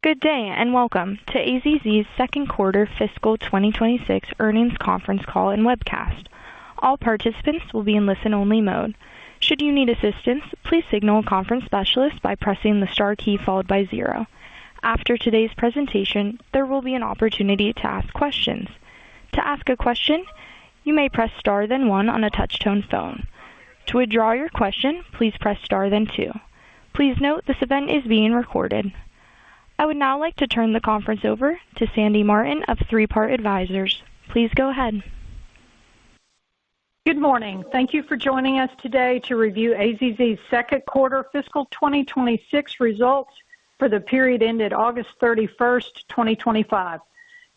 Good day, and welcome to AZZ's second quarter fiscal 2026 earnings conference call and webcast. All participants will be in listen-only mode. Should you need assistance, please signal a conference specialist by pressing the star key followed by 0. After today's presentation, there will be an opportunity to ask questions. To ask a question, you may press star then 1 on a touch-tone phone. To withdraw your question, please press star then 2. Please note this event is being recorded. I would now like to turn the conference over to Sandy Martin of Three Part Advisors. Please go ahead. Good morning. Thank you for joining us today to review AZZ's second quarter fiscal 2026 results for the period ended August 31st, 2025.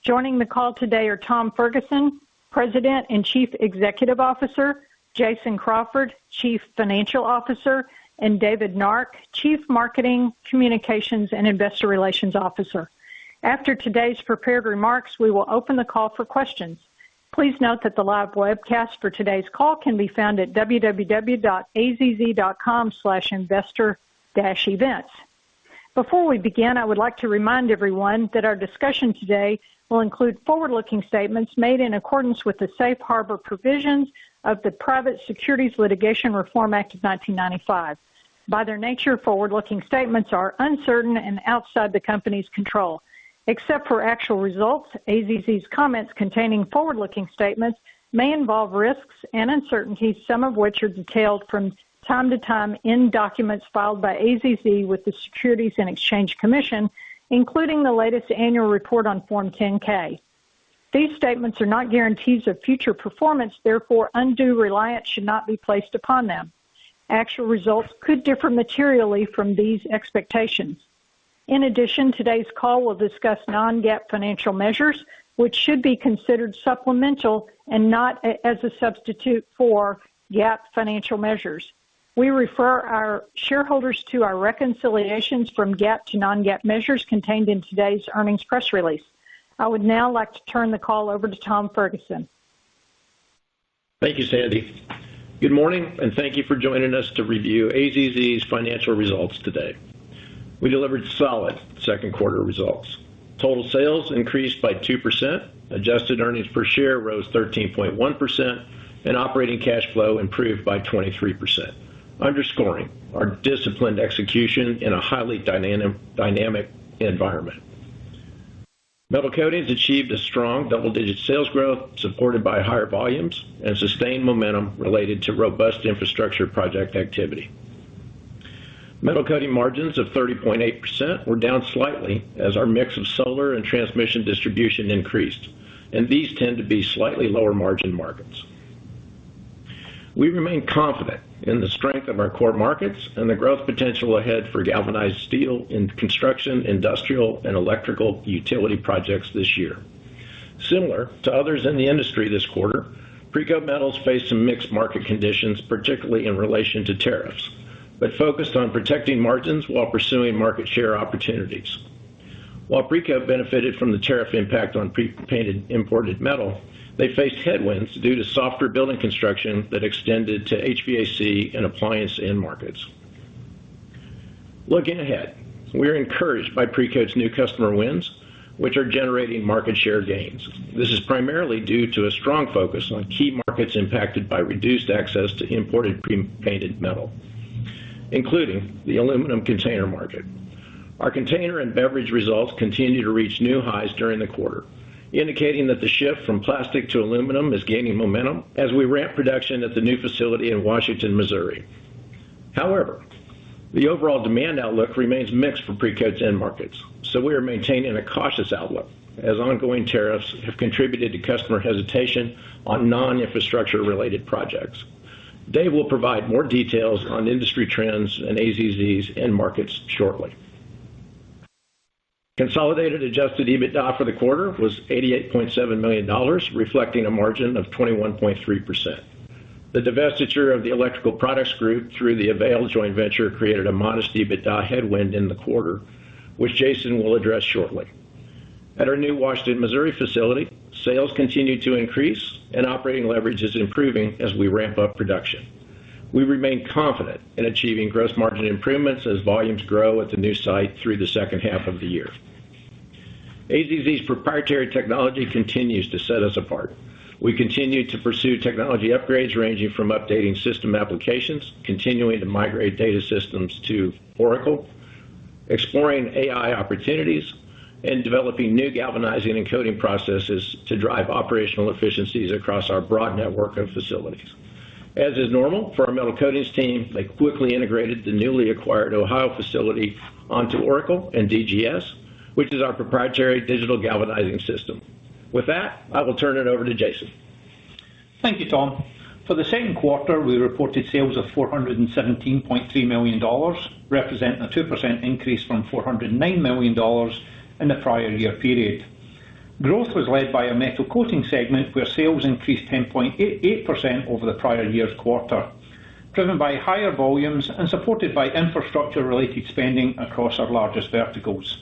Joining the call today are Tom Ferguson, President and Chief Executive Officer, Jason Crawford, Chief Financial Officer, and David Nark, Chief Marketing, Communications, and Investor Relations Officer. After today's prepared remarks, we will open the call for questions. Please note that the live webcast for today's call can be found at www.azz.com/investor-events. Before we begin, I would like to remind everyone that our discussion today will include forward-looking statements made in accordance with the Safe Harbor provisions of the Private Securities Litigation Reform Act of 1995. By their nature, forward-looking statements are uncertain and outside the company's control. Except for actual results, AZZ's comments containing forward-looking statements may involve risks and uncertainties, some of which are detailed from time to time in documents filed by AZZ with the Securities and Exchange Commission, including the latest annual report on Form 10-K. These statements are not guarantees of future performance, therefore undue reliance should not be placed upon them. Actual results could differ materially from these expectations. In addition, today's call will discuss non-GAAP financial measures, which should be considered supplemental and not as a substitute for GAAP financial measures. We refer our shareholders to our reconciliations from GAAP to non-GAAP measures contained in today's earnings press release. I would now like to turn the call over to Tom Ferguson. Thank you, Sandy. Good morning, and thank you for joining us to review AZZ's financial results today. We delivered solid second quarter results. Total sales increased by 2%, adjusted earnings per share rose 13.1%, and operating cash flow improved by 23%, underscoring our disciplined execution in a highly dynamic environment. Metal Coatings achieved a strong double-digit sales growth supported by higher volumes and sustained momentum related to robust infrastructure project activity. Metal Coating margins of 30.8% were down slightly as our mix of solar and transmission distribution increased, and these tend to be slightly lower margin markets. We remain confident in the strength of our core markets and the growth potential ahead for galvanized steel in construction, industrial, and electrical utility projects this year. Similar to others in the industry this quarter, Precoat Metals faced some mixed market conditions, particularly in relation to tariffs, but focused on protecting margins while pursuing market share opportunities. While Precoat benefited from the tariff impact on pre-painted imported metal, they faced headwinds due to softer building construction that extended to HVAC and appliance end markets. Looking ahead, we are encouraged by Precoat's new customer wins, which are generating market share gains. This is primarily due to a strong focus on key markets impacted by reduced access to imported pre-painted metal, including the aluminum container market. Our container and beverage results continue to reach new highs during the quarter, indicating that the shift from plastic to aluminum is gaining momentum as we ramp production at the new facility in Washington, Missouri. However, the overall demand outlook remains mixed for Precoat's end markets, so we are maintaining a cautious outlook as ongoing tariffs have contributed to customer hesitation on non-infrastructure related projects. Dave will provide more details on industry trends and AZZ's end markets shortly. Consolidated adjusted EBITDA for the quarter was $88.7 million, reflecting a margin of 21.3%. The divestiture of the Electrical Products Group through the Avail joint venture created a modest EBITDA headwind in the quarter, which Jason will address shortly. At our new Washington, Missouri facility, sales continue to increase and operating leverage is improving as we ramp up production. We remain confident in achieving gross margin improvements as volumes grow at the new site through the second half of the year. AZZ's proprietary technology continues to set us apart. We continue to pursue technology upgrades ranging from updating system applications, continuing to migrate data systems to Oracle, exploring AI opportunities, and developing new galvanizing and coating processes to drive operational efficiencies across our broad network of facilities. As is normal for our metal coatings team, they quickly integrated the newly acquired Ohio facility onto Oracle and DGS, which is our proprietary digital galvanizing system. With that, I will turn it over to Jason. Thank you, Tom. For the second quarter, we reported sales of $417.3 million, representing a 2% increase from $409 million in the prior year period. Growth was led by our metal coating segment, where sales increased 10.88% over the prior year's quarter, driven by higher volumes and supported by infrastructure-related spending across our largest verticals.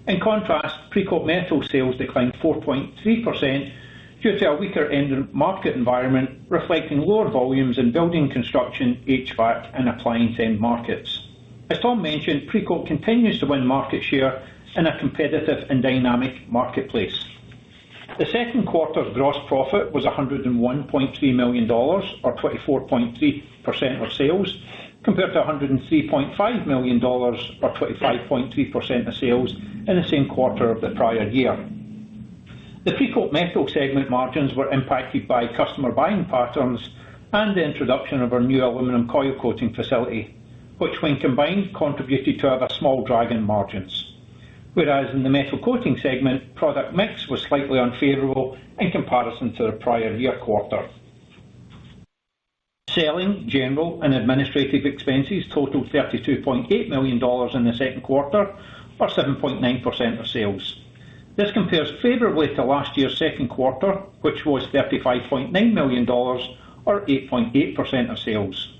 In contrast, pre-coat metal sales declined 4.3% due to a weaker end market environment, reflecting lower volumes in building construction, HVAC, and appliance end markets. As Tom mentioned, pre-coat continues to win market share in a competitive and dynamic marketplace. The second quarter's gross profit was $101.3 million, or 24.3% of sales, compared to $103.5 million, or 25.3% of sales in the same quarter of the prior year. The pre-coat metal segment margins were impacted by customer buying patterns and the introduction of our new aluminum coil coating facility, which when combined contributed to have a small drag in margins. Whereas in the metal coating segment, product mix was slightly unfavorable in comparison to the prior year quarter. Selling, general and administrative expenses totaled $32.8 million in the second quarter, or 7.9% of sales. This compares favourably to last year's second quarter, which was $35.9 million, or 8.8% of sales.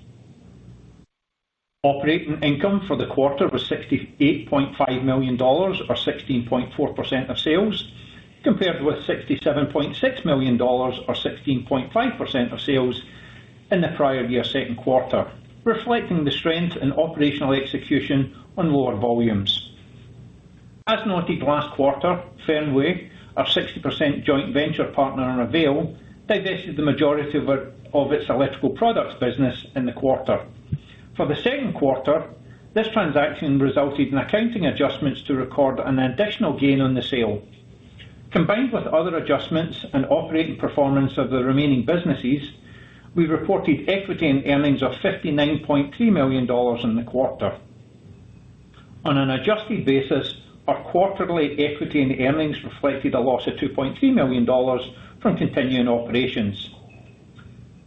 Operating income for the quarter was $68.5 million, or 16.4% of sales, compared with $67.6 million, or 16.5% of sales in the prior year's second quarter, reflecting the strength in operational execution on lower volumes. As noted last quarter, Fernweh, our 60% joint venture partner in Avail, divested the majority of its electrical products business in the quarter. For the second quarter, this transaction resulted in accounting adjustments to record an additional gain on the sale. Combined with other adjustments and operating performance of the remaining businesses, we reported equity and earnings of $59.3 million in the quarter. On an adjusted basis, our quarterly equity and earnings reflected a loss of $2.3 million from continuing operations.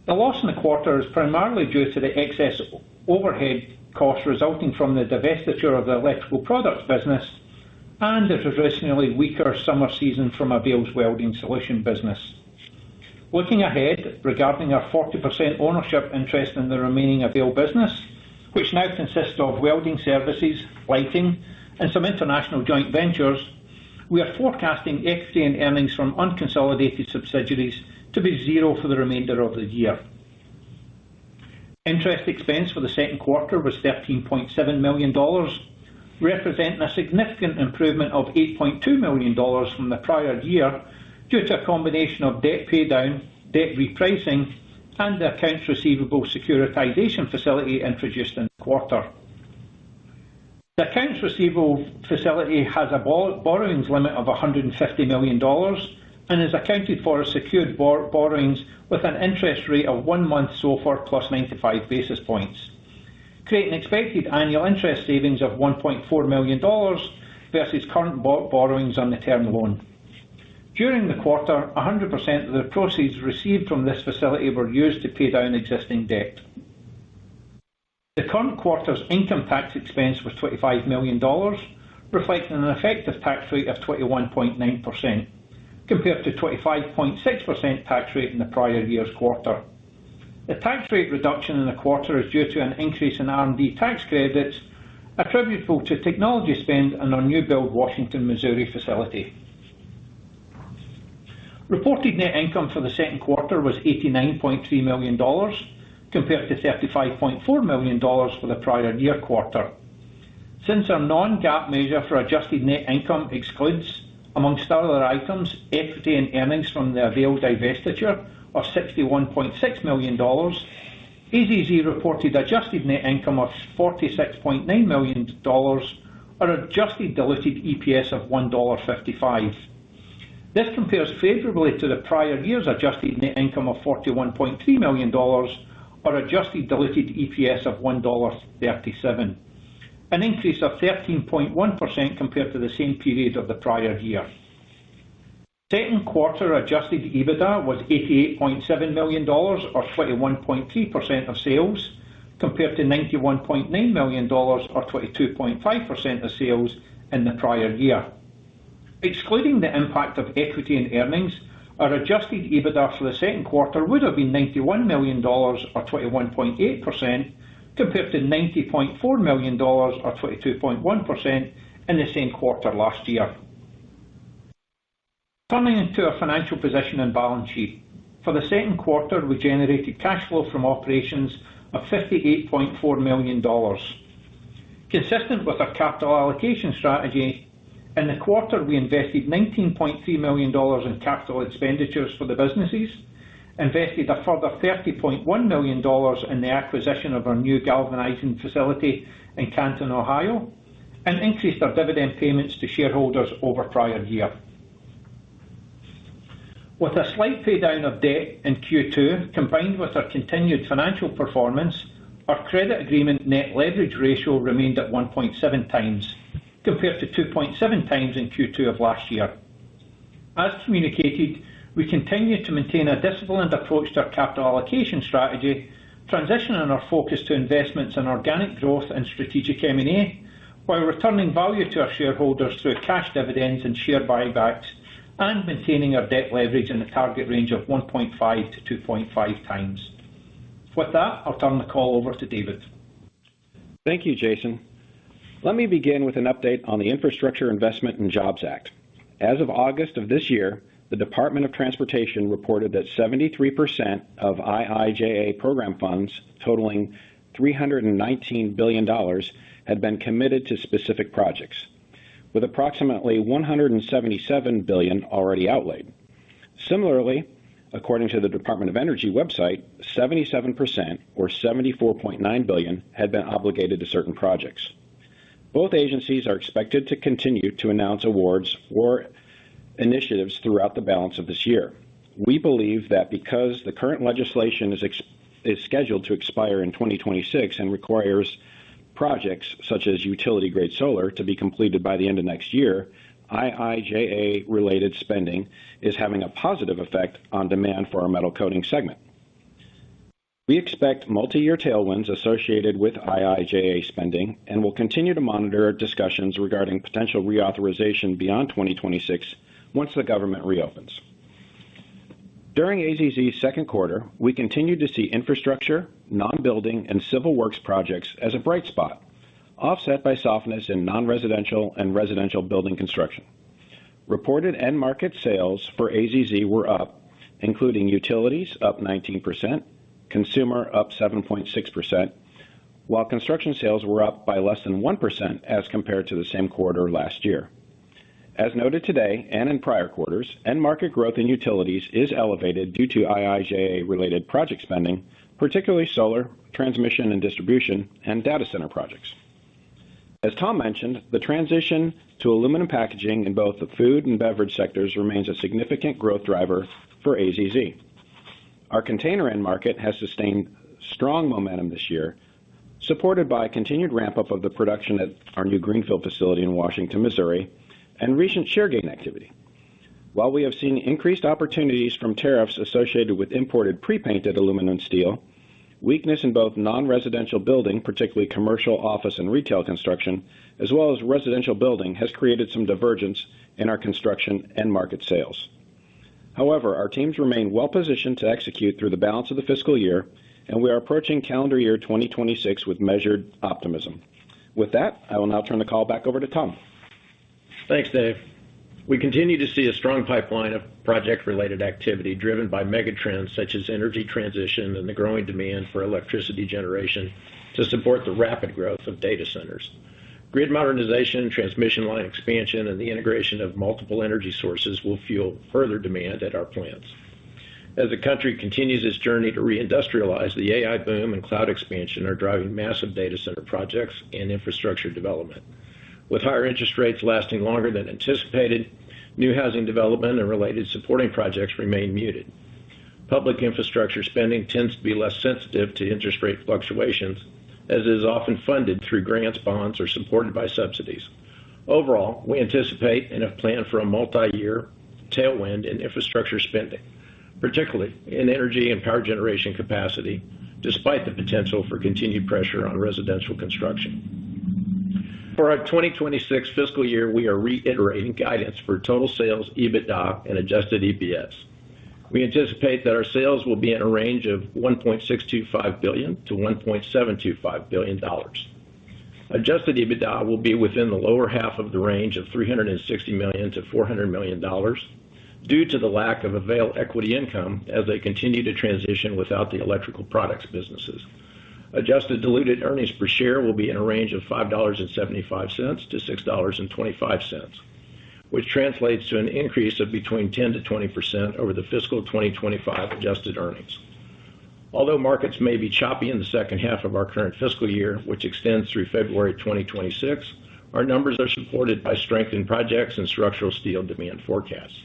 The loss in the quarter is primarily due to the excess overhead costs resulting from the divestiture of the electrical products business and the traditionally weaker summer season from Avail's welding solution business. Looking ahead, regarding our 40% ownership interest in the remaining Avail business, which now consists of welding services, lighting, and some international joint ventures, we are forecasting equity and earnings from unconsolidated subsidiaries to be zero for the remainder of the year. Interest expense for the second quarter was $13.7 million, representing a significant improvement of $8.2 million from the prior year due to a combination of debt paydown, debt repricing, and the accounts receivable securitization facility introduced in the quarter. The accounts receivable facility has a borrowings limit of $150 million and is accounted for as secured borrowings with an interest rate of 1 month SOFR plus 95 basis points, creating expected annual interest savings of $1.4 million versus current borrowings on the term loan. During the quarter, 100% of the proceeds received from this facility were used to pay down existing debt. The current quarter's income tax expense was $25 million, reflecting an effective tax rate of 21.9%, compared to 25.6% tax rate in the prior year's quarter. The tax rate reduction in the quarter is due to an increase in R&D tax credits attributable to technology spend in our new build Washington, Missouri facility. Reported net income for the second quarter was $89.3 million, compared to $35.4 million for the prior year quarter. Since our non-GAAP measure for adjusted net income excludes, amongst other items, equity and earnings from the Avail divestiture of $61.6 million, AZZ reported adjusted net income of $46.9 million, or adjusted diluted EPS of $1.55. This compares favorably to the prior year's adjusted net income of $41.3 million, or adjusted diluted EPS of $1.37, an increase of 13.1% compared to the same period of the prior year. Second quarter adjusted EBITDA was $88.7 million, or 21.3% of sales, compared to $91.9 million, or 22.5% of sales in the prior year. Excluding the impact of equity and earnings, our adjusted EBITDA for the second quarter would have been $91 million, or 21.8%, compared to $90.4 million, or 22.1% in the same quarter last year. Turning to our financial position and balance sheet. For the second quarter, we generated cash flow from operations of $58.4 million. Consistent with our capital allocation strategy, in the quarter we invested $19.3 million in capital expenditures for the businesses, invested a further $30.1 million in the acquisition of our new galvanizing facility in Canton, Ohio, and increased our dividend payments to shareholders over prior year. With a slight pay down of debt in Q2, combined with our continued financial performance, our credit agreement net leverage ratio remained at 1.7 times, compared to 2.7 times in Q2 of last year. As communicated, we continue to maintain a disciplined approach to our capital allocation strategy, transitioning our focus to investments in organic growth and strategic M&A, while returning value to our shareholders through cash dividends and share buybacks, and maintaining our debt leverage in the target range of 1.5 to 2.5 times. With that, I'll turn the call over to David. Thank you, Jason. Let me begin with an update on the Infrastructure Investment and Jobs Act. As of August of this year, the Department of Transportation reported that 73% of IIJA program funds, totaling $319 billion, had been committed to specific projects, with approximately $177 billion already outlaid. Similarly, according to the Department of Energy website, 77%, or $74.9 billion, had been obligated to certain projects. Both agencies are expected to continue to announce awards for initiatives throughout the balance of this year. We believe that because the current legislation is scheduled to expire in 2026 and requires projects such as utility-grade solar to be completed by the end of next year, IIJA-related spending is having a positive effect on demand for our metal coating segment. We expect multi-year tailwinds associated with IIJA spending and will continue to monitor discussions regarding potential reauthorization beyond 2026 once the government reopens. During AZZ's second quarter, we continued to see infrastructure, non-building, and civil works projects as a bright spot, offset by softness in non-residential and residential building construction. Reported end market sales for AZZ were up, including utilities up 19%, consumer up 7.6%, while construction sales were up by less than 1% as compared to the same quarter last year. As noted today and in prior quarters, end market growth in utilities is elevated due to IIJA-related project spending, particularly solar, transmission and distribution, and data center projects. As Tom mentioned, the transition to aluminum packaging in both the food and beverage sectors remains a significant growth driver for AZZ. Our container end market has sustained strong momentum this year, supported by continued ramp-up of the production at our new Greenfield facility in Washington, Missouri, and recent share gain activity. While we have seen increased opportunities from tariffs associated with imported pre-painted aluminum and steel, weakness in both non-residential building, particularly commercial, office, and retail construction, as well as residential building, has created some divergence in our construction end market sales. However, our teams remain well-positioned to execute through the balance of the fiscal year, and we are approaching calendar year 2026 with measured optimism. With that, I will now turn the call back over to Tom. Thanks, Dave. We continue to see a strong pipeline of project-related activity driven by megatrends such as energy transition and the growing demand for electricity generation to support the rapid growth of data centers. Grid modernization, transmission line expansion, and the integration of multiple energy sources will fuel further demand at our plants. As the country continues its journey to reindustrialize, the AI boom and cloud expansion are driving massive data center projects and infrastructure development. With higher interest rates lasting longer than anticipated, new housing development and related supporting projects remain muted. Public infrastructure spending tends to be less sensitive to interest rate fluctuations, as it is often funded through grants, bonds, or supported by subsidies. Overall, we anticipate and have planned for a multi-year tailwind in infrastructure spending, particularly in energy and power generation capacity, despite the potential for continued pressure on residential construction. For our 2026 fiscal year, we are reiterating guidance for total sales, EBITDA, and adjusted EPS. We anticipate that our sales will be in a range of $1.625 billion to $1.725 billion. Adjusted EBITDA will be within the lower half of the range of $360 million to $400 million due to the lack of Avail equity income as they continue to transition without the electrical products businesses. Adjusted diluted earnings per share will be in a range of $5.75 to $6.25, which translates to an increase of between 10 to 20% over the fiscal 2025 adjusted earnings. Although markets may be choppy in the second half of our current fiscal year, which extends through February 2026, our numbers are supported by strength in projects and structural steel demand forecasts.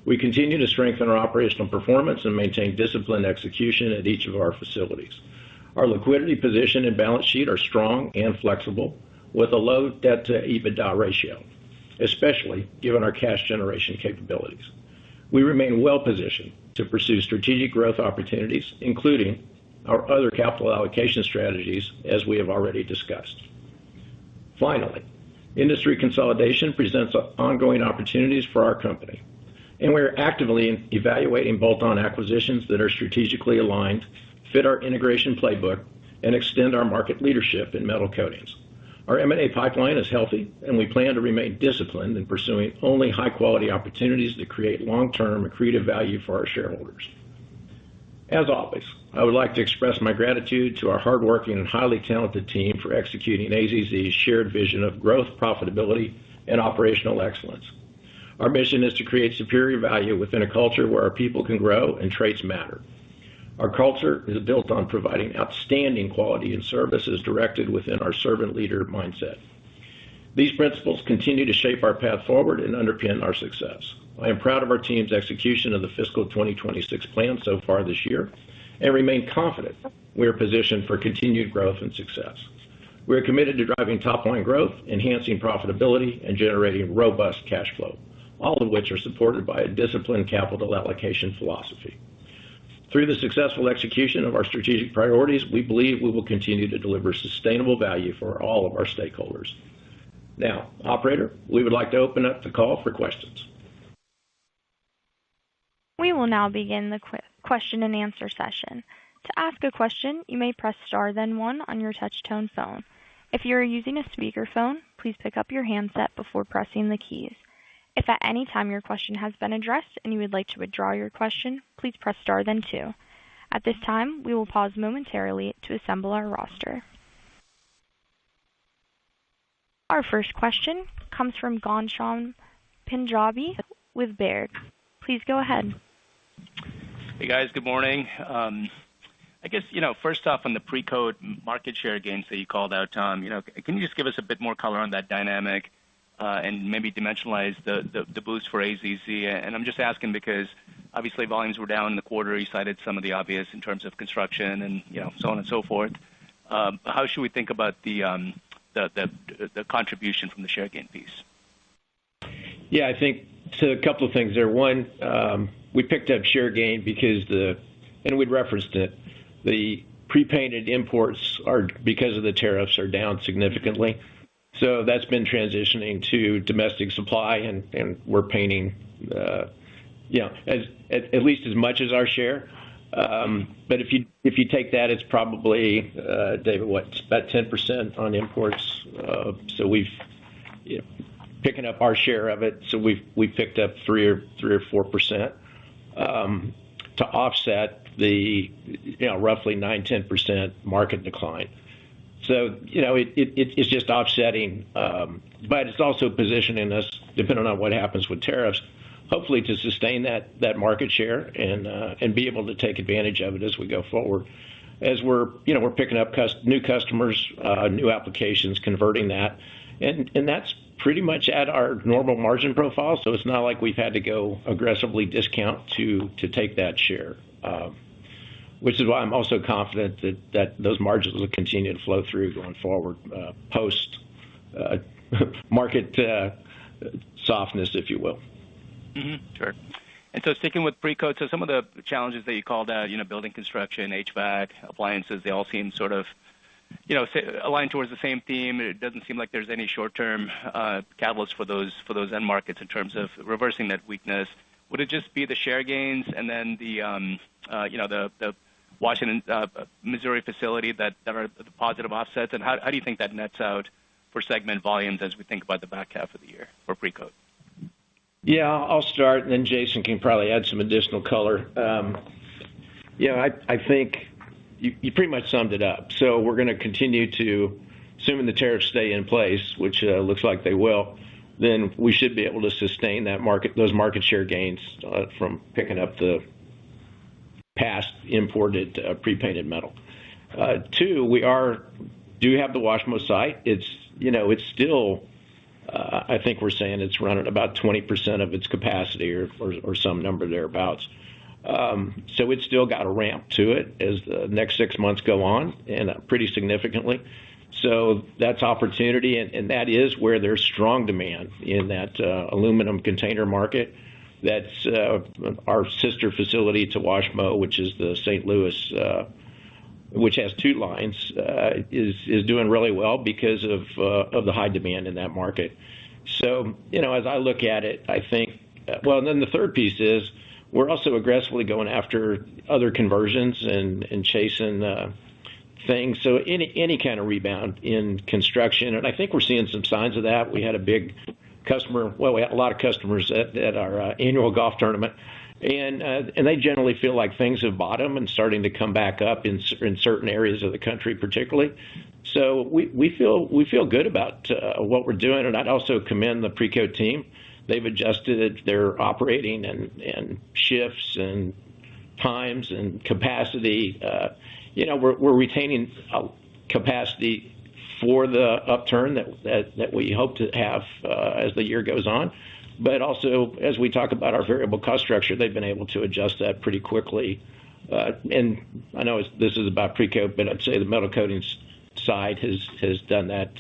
We continue to strengthen our operational performance and maintain disciplined execution at each of our facilities. Our liquidity position and balance sheet are strong and flexible, with a low debt-to-EBITDA ratio, especially given our cash generation capabilities. We remain well-positioned to pursue strategic growth opportunities, including our other capital allocation strategies, as we have already discussed. Finally, industry consolidation presents ongoing opportunities for our company, and we are actively evaluating bolt-on acquisitions that are strategically aligned, fit our integration playbook, and extend our market leadership in metal coatings. Our M&A pipeline is healthy, and we plan to remain disciplined in pursuing only high-quality opportunities that create long-term accretive value for our shareholders. As always, I would like to express my gratitude to our hardworking and highly talented team for executing AZZ's shared vision of growth, profitability, and operational excellence. Our mission is to create superior value within a culture where our people can grow and traits matter. Our culture is built on providing outstanding quality and services directed within our servant leader mindset. These principles continue to shape our path forward and underpin our success. I am proud of our team's execution of the fiscal 2026 plan so far this year and remain confident we are positioned for continued growth and success. We are committed to driving top-line growth, enhancing profitability, and generating robust cash flow, all of which are supported by a disciplined capital allocation philosophy. Through the successful execution of our strategic priorities, we believe we will continue to deliver sustainable value for all of our stakeholders. Now, operator, we would like to open up the call for questions. We will now begin the question and answer session. To ask a question, you may press star then one on your touch-tone phone. If you are using a speakerphone, please pick up your handset before pressing the keys. If at any time your question has been addressed and you would like to withdraw your question, please press star then two. At this time, we will pause momentarily to assemble our roster. Our first question comes from Ghansham Panjabi with Baird. Please go ahead. Hey guys, good morning. I guess, first off on the pre-coat market share gains that you called out, Tom, can you just give us a bit more color on that dynamic? And maybe dimensionalize the boost for AZZ. And I'm just asking because obviously volumes were down in the quarter. You cited some of the obvious in terms of construction and so on and so forth. How should we think about the contribution from the share gain piece? Yeah, I think so a couple of things there. One, we picked up share gain because and we'd referenced it, the pre-painted imports because of the tariffs are down significantly. So that's been transitioning to domestic supply, and we're painting, at least as much as our share. But if you take that, it's probably, David, about 10% on imports. So we've picking up our share of it. So we've picked up 3 or 4% to offset the roughly 9-10% market decline. So it's just offsetting, but it's also positioning us, depending on what happens with tariffs, hopefully to sustain that market share and be able to take advantage of it as we go forward. As we're picking up new customers, new applications, converting that, and that's pretty much at our normal margin profile. So it's not like we've had to go aggressively discount to take that share, which is why I'm also confident that those margins will continue to flow through going forward post market softness, if you will. Sure. And so sticking with Precoat, so some of the challenges that you called out, building construction, HVAC, appliances, they all seem sort of, aligned towards the same theme. It doesn't seem like there's any short-term catalyst for those end markets in terms of reversing that weakness. Would it just be the share gains and then the Washington, Missouri facility that are the positive offsets? And how do you think that nets out for segment volumes as we think about the back half of the year for Precoat? Yeah, I'll start, and then Jason can probably add some additional color. I think you pretty much summed it up. So we're going to continue to, assuming the tariffs stay in place, which looks like they will, then we should be able to sustain those market share gains from picking up the past imported pre-painted metal. Two, we do have the Washmo site. It's still, I think we're saying it's running about 20% of its capacity or some number thereabouts. So it's still got a ramp to it as the next 6 months go on, and pretty significantly. So that's opportunity, and that is where there's strong demand in that aluminum container market. That's our sister facility to Washmo, which is the St. Louis, which has 2 lines, is doing really well because of the high demand in that market. So, as I look at it, I think, and then the third piece is we're also aggressively going after other conversions and chasing things. So any kind of rebound in construction, and I think we're seeing some signs of that. We had a big customer, we had a lot of customers at our annual golf tournament, and they generally feel like things have bottomed and starting to come back up in certain areas of the country, particularly. So we feel good about what we're doing, and I'd also commend the Precoat team. They've adjusted their operating and shifts and times and capacity. We're retaining capacity for the upturn that we hope to have as the year goes on. But also, as we talk about our variable cost structure, they've been able to adjust that pretty quickly. And I know this is about Precoat, but I'd say the metal coatings side has done that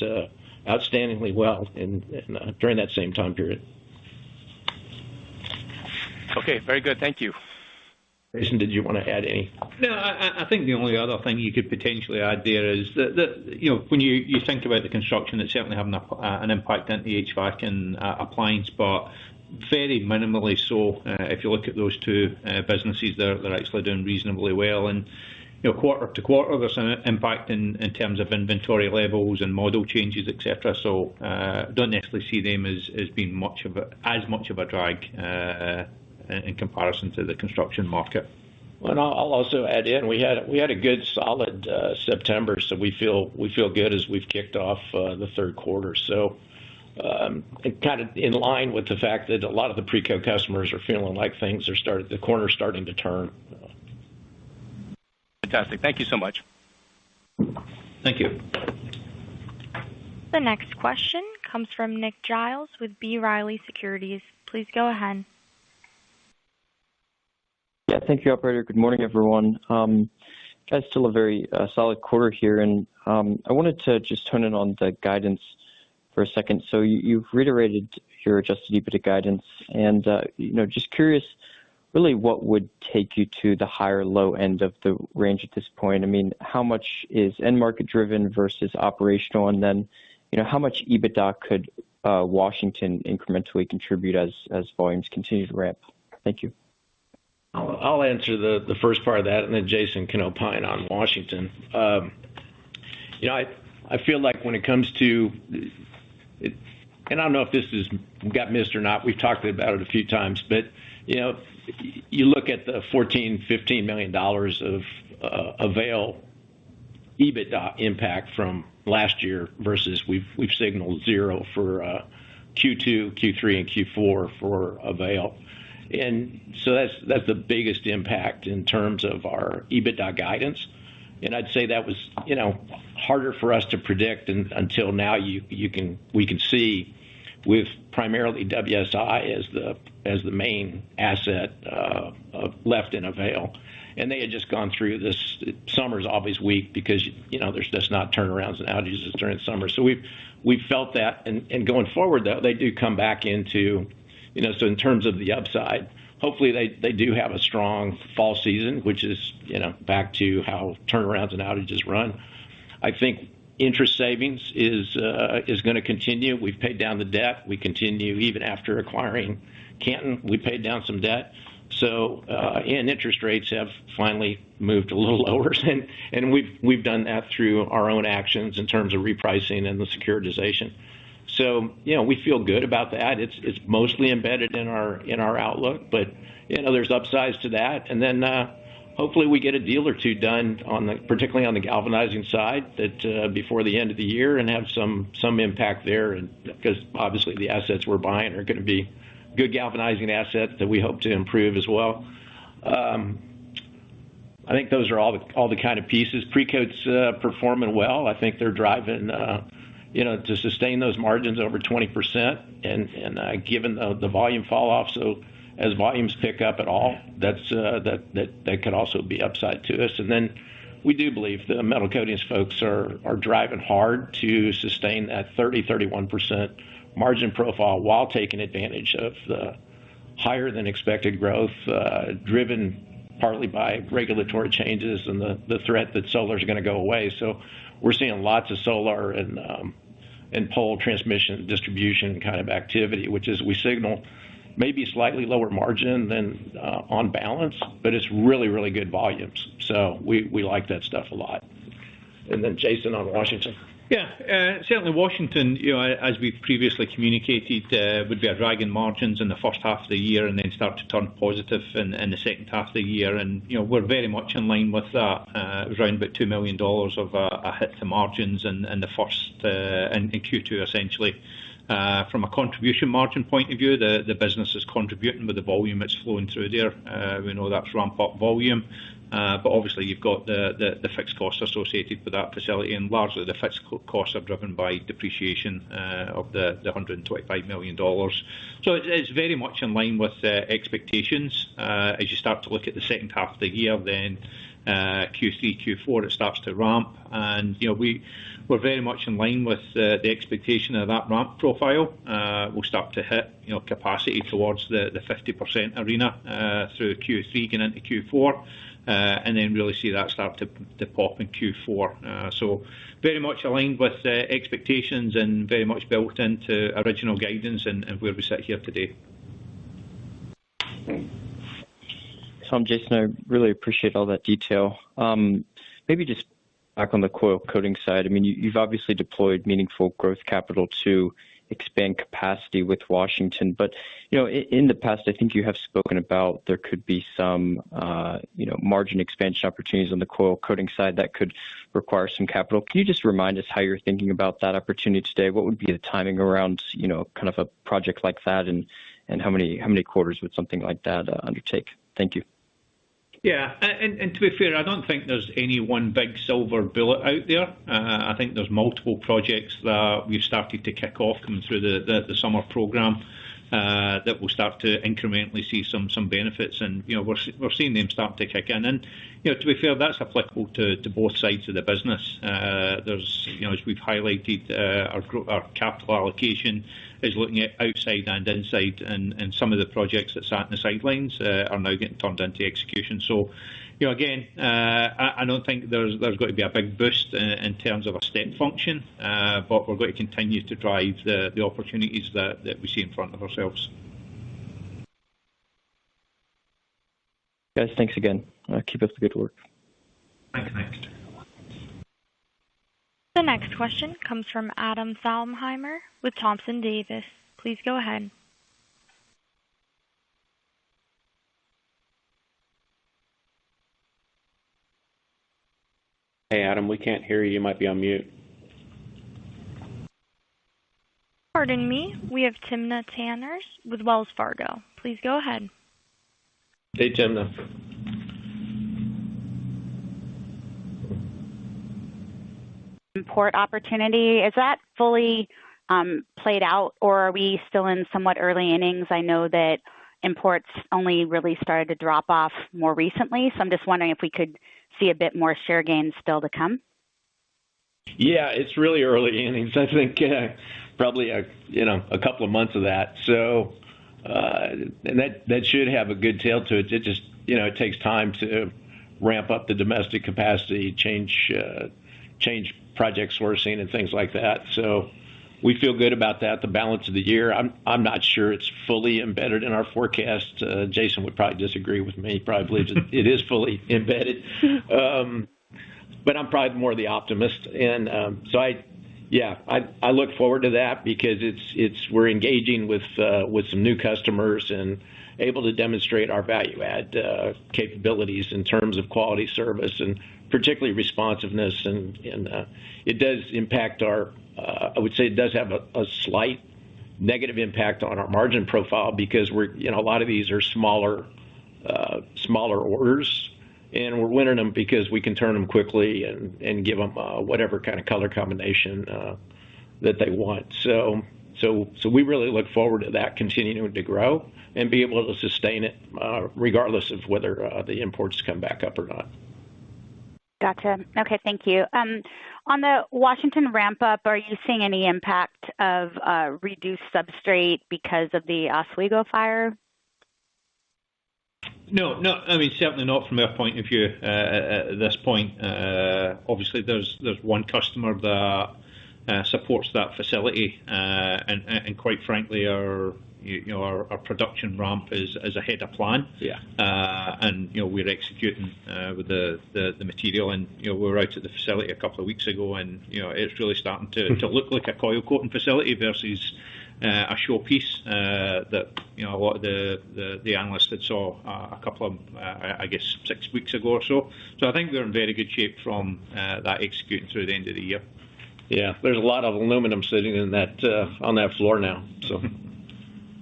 outstandingly well during that same time period. Okay, very good. Thank you. Jason, did you want to add any? No, I think the only other thing you could potentially add there is that when you think about the construction, it's certainly having an impact on the HVAC and appliance, but very minimally so. If you look at those 2 businesses, they're actually doing reasonably well. And quarter to quarter, there's an impact in terms of inventory levels and model changes, etc. So don't necessarily see them as being as much of a drag in comparison to the construction market. Well, and I'll also add in we had a good solid September, so we feel good as we've kicked off the third quarter. So kind of in line with the fact that a lot of the Precoat customers are feeling like the corner's starting to turn. Fantastic. Thank you so much. Thank you. The next question comes from Nick Giles with B. Riley Securities. Please go ahead. Yeah, thank you, operator. Good morning, everyone. Guys, still a very solid quarter here, and I wanted to just hone in on the guidance for a second. So you've reiterated your adjusted EBITDA guidance, and just curious, really, what would take you to the higher low end of the range at this point? I mean, how much is end market driven versus operational, and then how much EBITDA could Washington incrementally contribute as volumes continue to ramp? Thank you. I'll answer the first part of that, and then Jason can opine on Washington. I feel like when it comes to and I don't know if this has got missed or not. We've talked about it a few times, but you look at the $14-15 million of Avail EBITDA impact from last year versus we've signaled zero for Q2, Q3, and Q4 for Avail. And so that's the biggest impact in terms of our EBITDA guidance. And I'd say that was harder for us to predict until now. We can see with primarily WSI as the main asset left in Avail. And they had just gone through this. Summer's always weak because there's just not turnarounds and outages during summer. So we've felt that, and going forward though, they do come back into so in terms of the upside, hopefully they do have a strong fall season, which is back to how turnarounds and outages run. I think interest savings is going to continue. We've paid down the debt. We continue even after acquiring Canton. We paid down some debt. So and interest rates have finally moved a little lower, and we've done that through our own actions in terms of repricing and the securitization. So we feel good about that. It's mostly embedded in our outlook, but there's upsides to that, and then hopefully we get a deal or two done particularly on the galvanizing side that before the end of the year, and have some impact there, and because obviously the assets we're buying are going to be good galvanizing assets that we hope to improve as well. I think those are all the kind of pieces. Precoat's performing well. I think they're driving to sustain those margins over 20%, and given the volume fall off, so as volumes pick up at all, that could also be upside to us. And then we do believe the metal coatings folks are driving hard to sustain that 30-31% margin profile while taking advantage of the higher than expected growth, driven partly by regulatory changes and the threat that solar is going to go away. So we're seeing lots of solar and pole transmission distribution kind of activity, which is we signal maybe slightly lower margin than on balance, but it's really, really good volumes. So we like that stuff a lot. And then Jason on Washington. Yeah, certainly Washington, as we've previously communicated, would be a drag in margins in the first half of the year and then start to turn positive in the second half of the year. And, we're very much in line with that. It was around about $2 million of a hit to margins in the first, in Q2 essentially. From a contribution margin point of view, the business is contributing with the volume it's flowing through there. We know that's ramp up volume. But obviously you've got the fixed costs associated with that facility, and largely the fixed costs are driven by depreciation of the $125 million. So it's very much in line with expectations. As you start to look at the second half of the year, then Q3, Q4, it starts to ramp, and we're very much in line with the expectation of that ramp profile. We'll start to hit capacity towards the 50% arena through Q3 and into Q4. And then really see that start to pop in Q4. So very much aligned with expectations and very much built into original guidance and where we sit here today. Tom, Jason, I really appreciate all that detail. Maybe just back on the coil coating side. I mean, you've obviously deployed meaningful growth capital to expand capacity with Washington, but in the past, I think you have spoken about there could be some margin expansion opportunities on the coil coating side that could require some capital. Can you just remind us how you're thinking about that opportunity today? What would be the timing around kind of a project like that, and how many quarters would something like that undertake? Thank you. Yeah, and to be fair, I don't think there's any one big silver bullet out there. I think there's multiple projects that we've started to kick off coming through the summer program that will start to incrementally see some benefits, and we're seeing them start to kick in. And to be fair, that's applicable to both sides of the business. There's as we've highlighted, our capital allocation is looking at outside and inside, and some of the projects that sat in the sidelines are now getting turned into execution. So, again, I don't think there's going to be a big boost in terms of a step function, but we're going to continue to drive the opportunities that we see in front of ourselves. Guys, thanks again. Keep up the good work. Thanks. The next question comes from Adam Thalhimer with Thompson Davis. Please go ahead. Hey, Adam, we can't hear you. You might be on mute. Pardon me. We have Timna Tanners with Wells Fargo. Please go ahead. Hey, Timna. Import opportunity, is that fully played out, or are we still in somewhat early innings? I know that imports only really started to drop off more recently, so I'm just wondering if we could see a bit more share gains still to come. Yeah, it's really early innings. I think probably a couple of months of that. So, and that should have a good tail to it. It just it takes time to ramp up the domestic capacity, change project sourcing and things like that. So we feel good about that. The balance of the year, I'm not sure it's fully embedded in our forecast. Jason would probably disagree with me. He probably believes it is fully embedded. But I'm probably more the optimist. And so I look forward to that because we're engaging with some new customers and able to demonstrate our value add capabilities in terms of quality service and particularly responsiveness. And it does impact I would say it does have a slight negative impact on our margin profile because a lot of these are smaller orders. And we're winning them because we can turn them quickly and give them whatever kind of color combination that they want. So we really look forward to that continuing to grow and be able to sustain it regardless of whether the imports come back up or not. Gotcha. Okay, thank you. On the Washington ramp up, are you seeing any impact of reduced substrate because of the Oswego fire? No. I mean, certainly not from our point of view at this point. Obviously, there's one customer that supports that facility, and quite frankly, our production ramp is ahead of plan. Yeah. And we're executing with the material, and we were out at the facility a couple of weeks ago, and it's really starting to look like a coil coating facility versus a showpiece that a lot of the analysts had saw a couple of I guess 6 weeks ago or so. So I think we're in very good shape from that executing through the end of the year. Yeah, there's a lot of aluminum sitting in that on that floor now. So.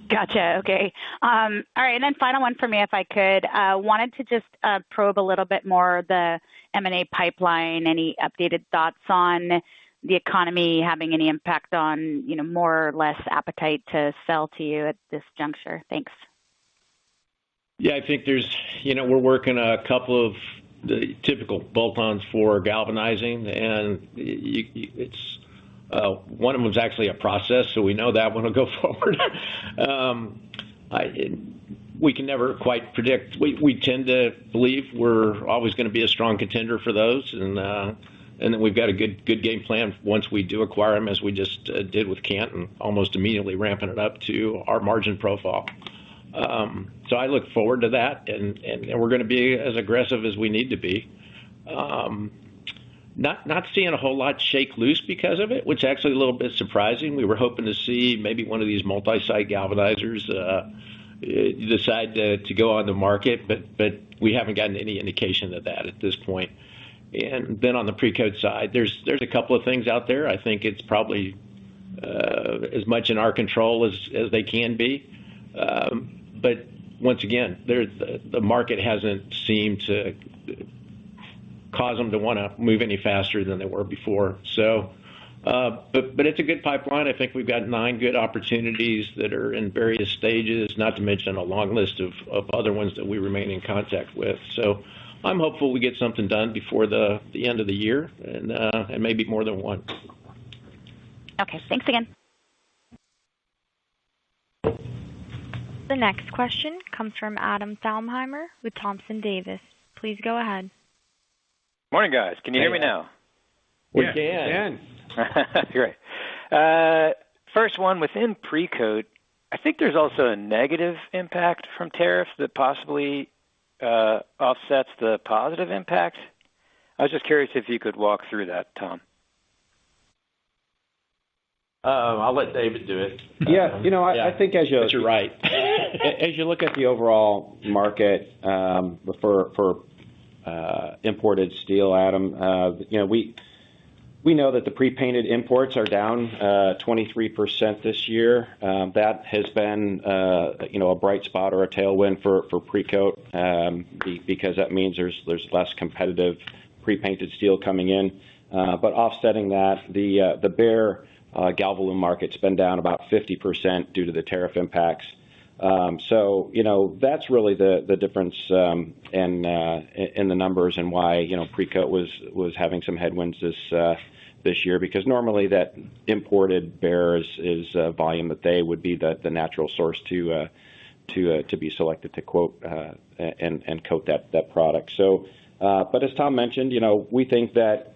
Gotcha. Okay. All right. And then final one for me, if I could, wanted to just probe a little bit more the M&A pipeline. Any updated thoughts on the economy having any impact on, more or less appetite to sell to you at this juncture? Thanks. Yeah, I think we're working a couple of the typical bolt-ons for galvanizing, and it's one of them was actually a process, so we know that one will go forward. We can never quite predict. We tend to believe we're always going to be a strong contender for those, and then we've got a good game plan once we do acquire them, as we just did with Canton, almost immediately ramping it up to our margin profile. So I look forward to that, and we're going to be as aggressive as we need to be. Not seeing a whole lot shake loose because of it, which is actually a little bit surprising. We were hoping to see maybe one of these multi-site galvanizers decide to go on the market, but we haven't gotten any indication of that at this point. And then on the pre-coat side, there's a couple of things out there. I think it's probably as much in our control as they can be. But once again, the market hasn't seemed to cause them to want to move any faster than they were before. So, but it's a good pipeline. I think we've got 9 good opportunities that are in various stages, not to mention a long list of other ones that we remain in contact with. So I'm hopeful we get something done before the end of the year, and maybe more than one. Okay, thanks again. The next question comes from Adam Thalhimer with Thompson Davis. Please go ahead. Morning, guys. Can you hear me now? We can. Great. First one, within pre-coat, I think there's also a negative impact from tariffs that possibly offsets the positive impact. I was just curious if you could walk through that, Tom. I'll let David do it. Yeah, I think as But you're right. as you look at the overall market for imported steel, Adam, we know that the pre-painted imports are down 23% this year. That has been a bright spot or a tailwind for Precoat because that means there's less competitive pre-painted steel coming in. But offsetting that, the bare galvalume market's been down about 50% due to the tariff impacts. So that's really the difference in the numbers and why Precoat was having some headwinds this year, because normally that imported bare is volume that they would be the natural source to be selected to quote and coat that product. So, but as Tom mentioned, we think that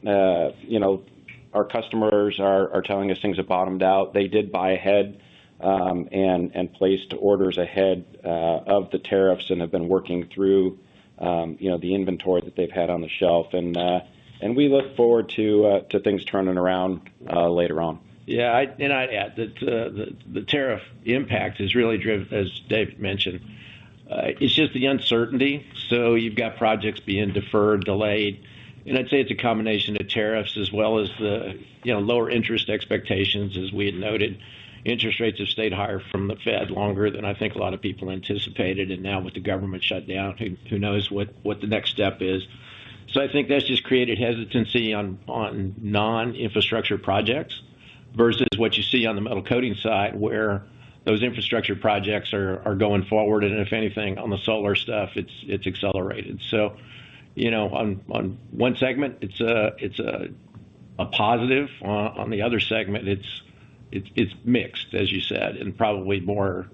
our customers are telling us things have bottomed out. They did buy ahead and placed orders ahead of the tariffs and have been working through the inventory that they've had on the shelf, and we look forward to things turning around later on. Yeah, I'd add that the tariff impact is really driven, as David mentioned. It's just the uncertainty. So you've got projects being deferred, delayed, and I'd say it's a combination of tariffs as well as the lower interest expectations, as we had noted. Interest rates have stayed higher from the Fed longer than I think a lot of people anticipated, and now with the government shut down, who knows what the next step is. So I think that's just created hesitancy on non-infrastructure projects versus what you see on the metal coating side, where those infrastructure projects are going forward, and if anything, on the solar stuff, it's accelerated. So, on one segment, it's a positive. On the other segment, it's mixed, as you said, and probably more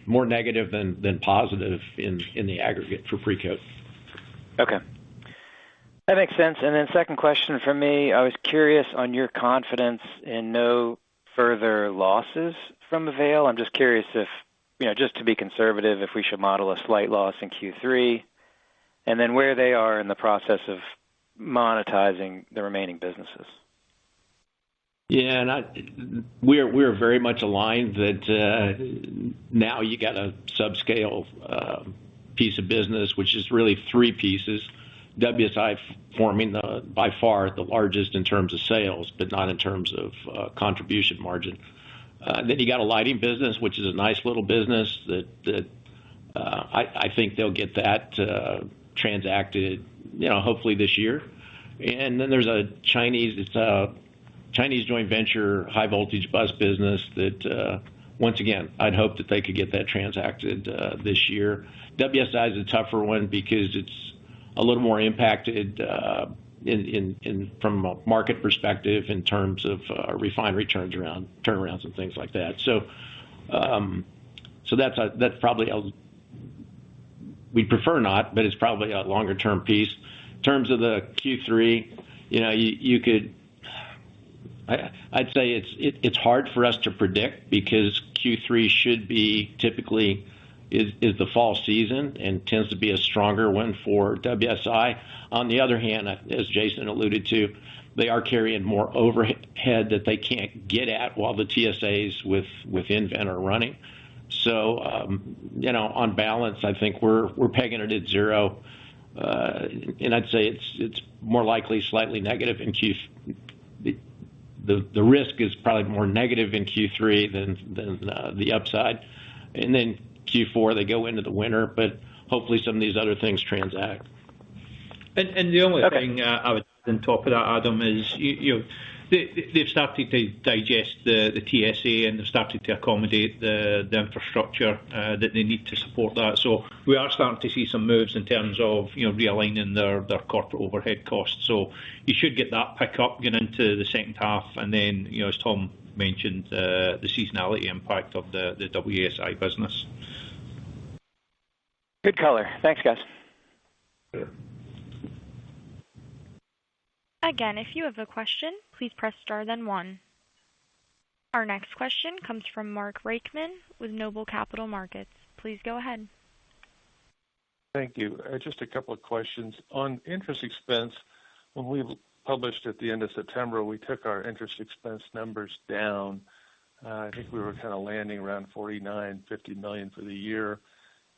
negative than positive in the aggregate for Precoat. Okay. That makes sense. And then second question for me, I was curious on your confidence in no further losses from Avail. I'm just curious if, just to be conservative, if we should model a slight loss in Q3, and then where they are in the process of monetizing the remaining businesses. Yeah, and we're very much aligned that now you got a subscale piece of business, which is really three pieces. WSI forming by far the largest in terms of sales, but not in terms of contribution margin. Then you got a lighting business, which is a nice little business that I think they'll get that transacted, hopefully this year. And then there's a Chinese joint venture high voltage bus business that once again I'd hope that they could get that transacted this year. WSI is a tougher one because it's a little more impacted from a market perspective in terms of refinery turnarounds and things like that. So that's probably we'd prefer not, but it's probably a longer term piece. In terms of the Q3, you could. I'd say it's hard for us to predict because Q3 should be typically is the fall season and tends to be a stronger one for WSI. On the other hand, as Jason alluded to, they are carrying more overhead that they can't get at while the TSAs with nVent are running. So, on balance, I think we're pegging it at zero, and I'd say it's more likely slightly negative in Q3. The risk is probably more negative in Q3 than the upside, and then Q4 they go into the winter, but hopefully some of these other things transact. And the only thing I would add on top of that, Adam, is they've started to digest the TSA and they've started to accommodate the infrastructure that they need to support that. So we are starting to see some moves in terms of realigning their corporate overhead costs. So you should get that pick up getting into the second half, and then as Tom mentioned, the seasonality impact of the WSI business. Good color. Thanks, guys. Sure. Again, if you have a question, please press star then one. Our next question comes from Mark Reichman with Noble Capital Markets. Please go ahead. Thank you. Just a couple of questions. On interest expense, when we published at the end of September, we took our interest expense numbers down. I think we were kind of landing around $49-50 million for the year.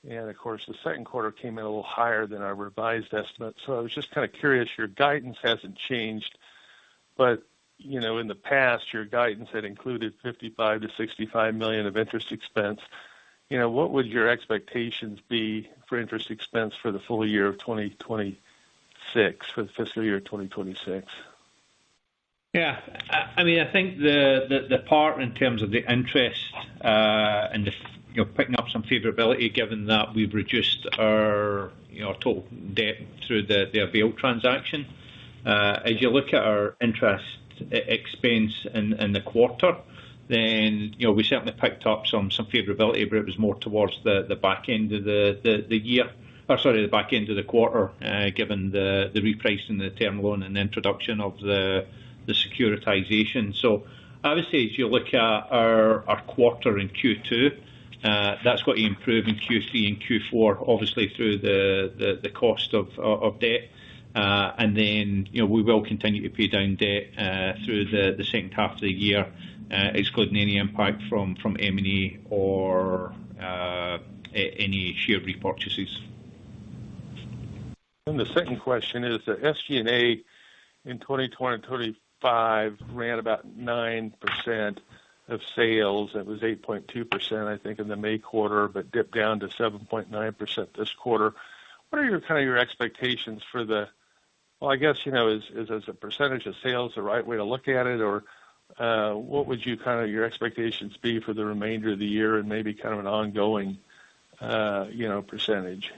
And of course, the second quarter came in a little higher than our revised estimate. So I was just kind of curious, your guidance hasn't changed, but in the past, your guidance had included $55-65 million of interest expense. What would your expectations be for interest expense for the full year of 2026, for the fiscal year 2026? Yeah, I mean, I think the part in terms of the interest and picking up some favourability, given that we've reduced our total debt through the Avail transaction. As you look at our interest expense in the quarter, then we certainly picked up some favourability, but it was more towards the back end of the year, the back end of the quarter, given the repricing the term loan and the introduction of the securitisation. So I would say as you look at our quarter in Q2, that's got to improve in Q3 and Q4, obviously through the cost of debt. And then we will continue to pay down debt through the second half of the year, excluding any impact from M&A or any share repurchases. And the second question is the SG&A in 2025 ran about 9% of sales. It was 8.2%, I think, in the May quarter, but dipped down to 7.9% this quarter. What are your expectations for well, I guess, is as a percentage of sales the right way to look at it, or what would your expectations be for the remainder of the year and maybe kind of an ongoing, percentage?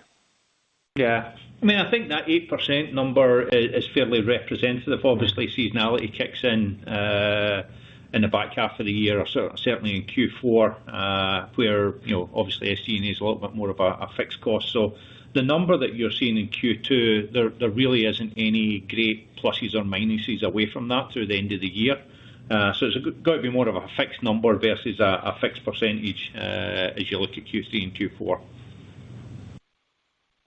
Yeah, I mean, I think that 8% number is fairly representative. Obviously, seasonality kicks in the back half of the year, or certainly in Q4, where obviously SG&A is a little bit more of a fixed cost. So the number that you're seeing in Q2, there really isn't any great pluses or minuses away from that through the end of the year. So it's got to be more of a fixed number versus a fixed percentage as you look at Q3 and Q4.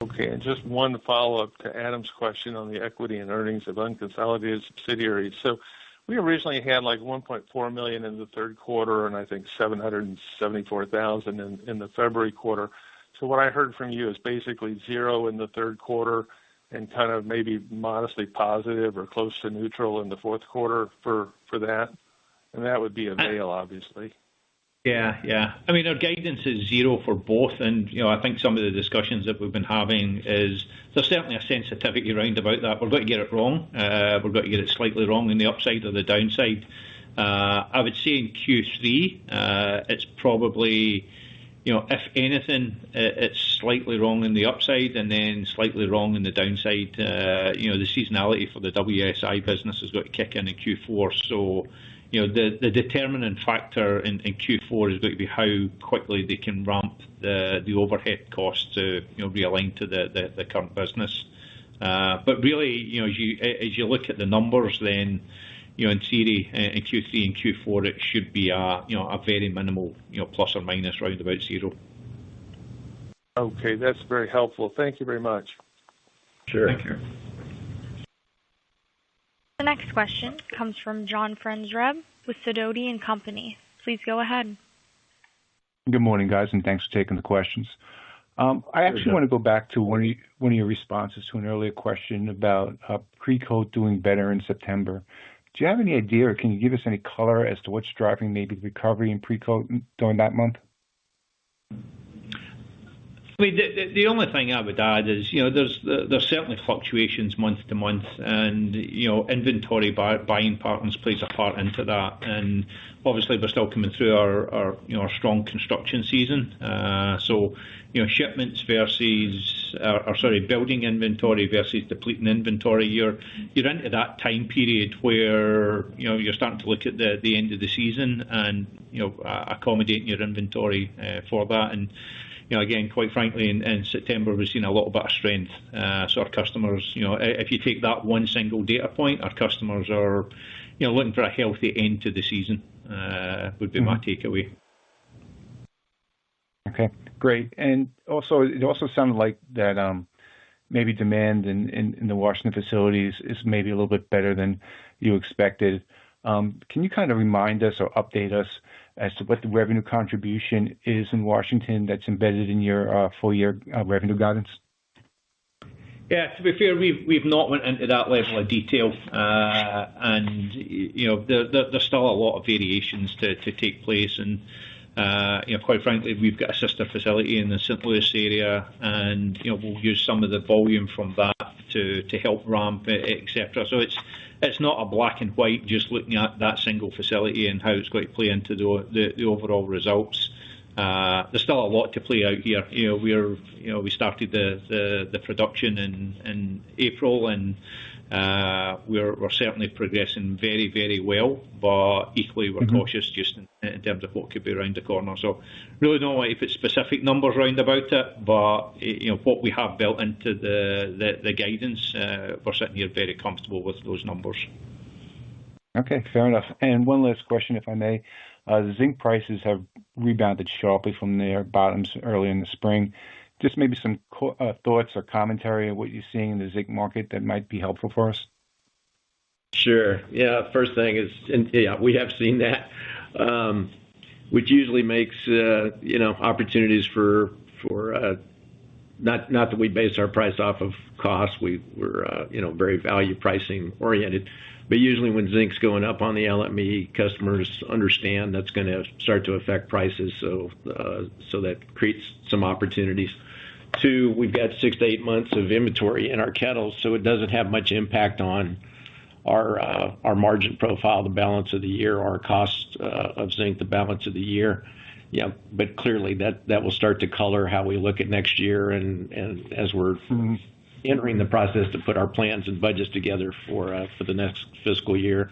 Okay, and just one follow-up to Adam's question on the equity and earnings of unconsolidated subsidiaries. So we originally had like $1.4 million in the third quarter, and I think $774,000 in the February quarter. So what I heard from you is basically zero in the third quarter and kind of maybe modestly positive or close to neutral in the fourth quarter for that. And that would be Avail, obviously. Yeah. I mean, our guidance is zero for both. And, I think some of the discussions that we've been having is there's certainly a sensitivity around about that. We're going to get it wrong. We're going to get it slightly wrong in the upside or the downside. I would say in Q3, it's probably, if anything, it's slightly wrong in the upside and then slightly wrong in the downside. The seasonality for the WSI business has got to kick in Q4. So, the determining factor in Q4 is going to be how quickly they can ramp the overhead costs to realign to the current business. But really, as you look at the numbers, then in theory, in Q3 and Q4, it should be a very minimal plus or minus round about zero. Okay, that's very helpful. Thank you very much. Sure. Thank you. The next question comes from John Franzreb with Sidoti & Company. Please go ahead. Good morning, guys, and thanks for taking the questions. I actually want to go back to one of your responses to an earlier question about Precoat doing better in September. Do you have any idea, or can you give us any color as to what's driving maybe the recovery in Precoat during that month? I mean, the only thing I would add is, there's certainly fluctuations month to month, and inventory buying patterns plays a part into that. And obviously, we're still coming through our strong construction season. So, shipments versus, building inventory versus depleting inventory. You're into that time period where you're starting to look at the end of the season and accommodating your inventory for that. And again, quite frankly, in September, we've seen a little bit of strength. So our customers, if you take that one single data point, our customers are, looking for a healthy end to the season, would be my takeaway. Okay, great. And also, it also sounded like that maybe demand in the Washington facilities is maybe a little bit better than you expected. Can you kind of remind us or update us as to what the revenue contribution is in Washington that's embedded in your full year revenue guidance? Yeah, to be fair, we've not went into that level of detail, and there's still a lot of variations to take place, and quite frankly, we've got a sister facility in the St. Louis area, and we'll use some of the volume from that to help ramp, etc. So it's not a black and white just looking at that single facility and how it's going to play into the overall results. There's still a lot to play out here. We started the production in April, and we're certainly progressing very, very well. But equally, we're cautious just in terms of what could be around the corner. So really don't know if it's specific numbers round about it, but what we have built into the guidance, we're sitting here very comfortable with those numbers. Okay, fair enough. And one last question, if I may. Zinc prices have rebounded sharply from their bottoms early in the spring. Just maybe some thoughts or commentary on what you're seeing in the zinc market that might be helpful for us. Sure. Yeah. First thing is, we have seen that, which usually makes opportunities for not that we base our price off of cost. We're very value pricing oriented. But usually when zinc's going up on the LME, customers understand that's going to start to affect prices, so that creates some opportunities. Two, we've got 6 to 8 months of inventory in our kettles, so it doesn't have much impact on our margin profile, the balance of the year, our cost of zinc, the balance of the year. Yeah, but clearly that will start to color how we look at next year, and as we're entering the process to put our plans and budgets together for the next fiscal year.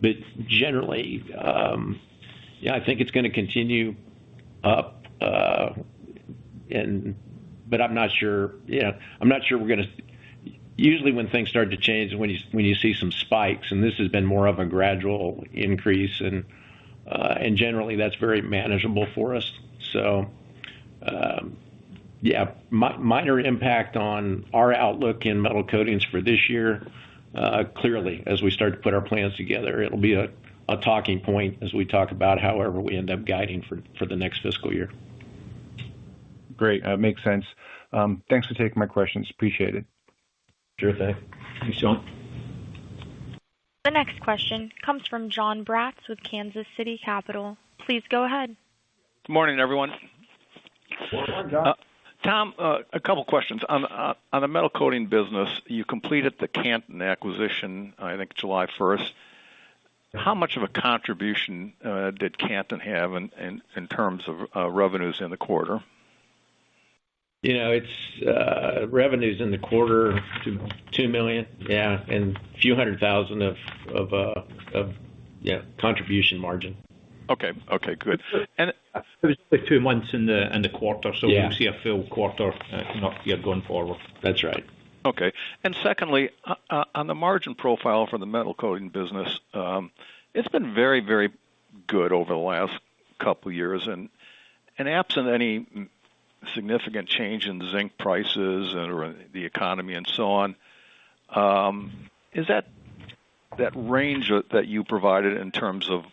But generally, I think it's going to continue up, but I'm not sure. I'm not sure we're going to. Usually, when things start to change, when you see some spikes, and this has been more of a gradual increase, and generally that's very manageable for us. So. Minor impact on our outlook in metal coatings for this year. Clearly, as we start to put our plans together, it'll be a talking point as we talk about however we end up guiding for the next fiscal year. Great. Makes sense. Thanks for taking my questions. Appreciate it. Sure thing. Thanks, John. The next question comes from John Bratz with Kansas City Capital. Please go ahead. Good morning, everyone. Good morning, John. Tom, a couple questions. On the metal coating business, you completed the Canton acquisition, I think July 1st. How much of a contribution did Canton have in terms of revenues in the quarter? It's revenues in the quarter, $2 million, and a few $100,000 of contribution margin. Okay, good. And it was only 2 months in the quarter, so Yeah. We'll see a full quarter next year going forward. That's right. Okay. And secondly, on the margin profile for the metal coating business, it's been very, very good over the last couple of years, and absent any significant change in zinc prices or the economy and so on, is that range that you provided in terms of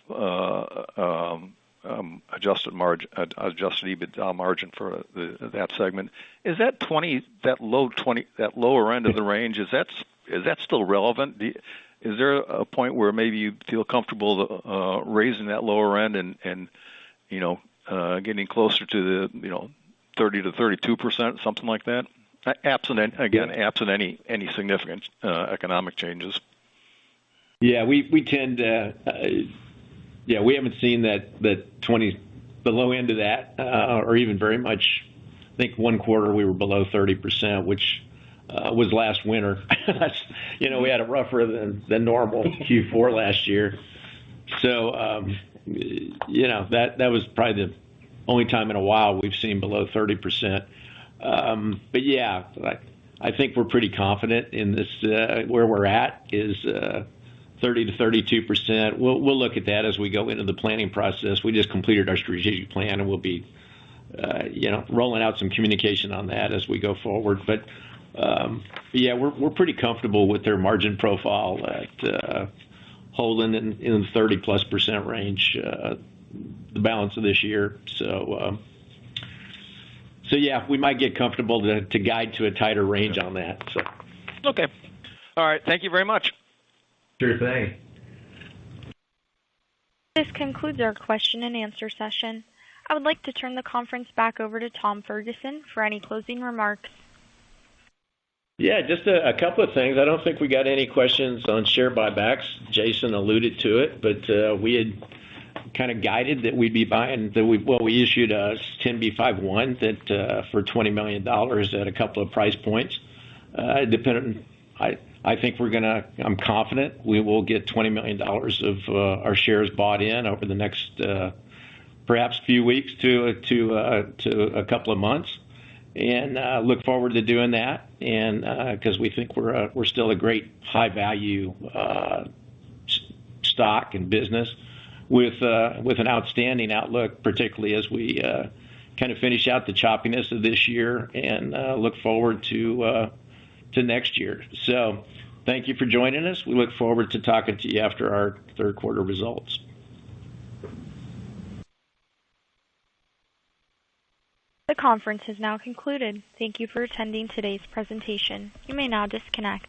adjusted EBITDA margin for that segment, is that that lower end of the range, is that still relevant? Is there a point where maybe you feel comfortable raising that lower end and getting closer to the 30 to 32%, something like that? Absent any significant economic changes. Yeah, we tend to. We haven't seen that 20, the low end of that, or even very much. I think one quarter we were below 30%, which was last winter. We had a rougher than normal Q4 last year. So that was probably the only time in a while we've seen below 30%. But yeah, I think we're pretty confident in this. Where we're at is 30 to 32%. We'll look at that as we go into the planning process. We just completed our strategic plan, and we'll be rolling out some communication on that as we go forward. But Yeah, we're pretty comfortable with their margin profile at holding in the 30+% range the balance of this year. So yeah, we might get comfortable to guide to a tighter range on that. So. Okay. All right. Thank you very much. Sure thing. This concludes our question and answer session. I would like to turn the conference back over to Tom Ferguson for any closing remarks. Yeah, just a couple of things. I don't think we got any questions on share buybacks. Jason alluded to it, but we had kind of guided that we'd be buying. We issued a 10b5-1 that for $20 million at a couple of price points. I think I'm confident we will get $20 million of our shares bought in over the next perhaps few weeks to a couple of months, and look forward to doing that. And because we think we're still a great high value stock and business with an outstanding outlook, particularly as we kind of finish out the choppiness of this year and look forward to next year. So thank you for joining us. We look forward to talking to you after our third quarter results. The conference has now concluded. Thank you for attending today's presentation. You may now disconnect.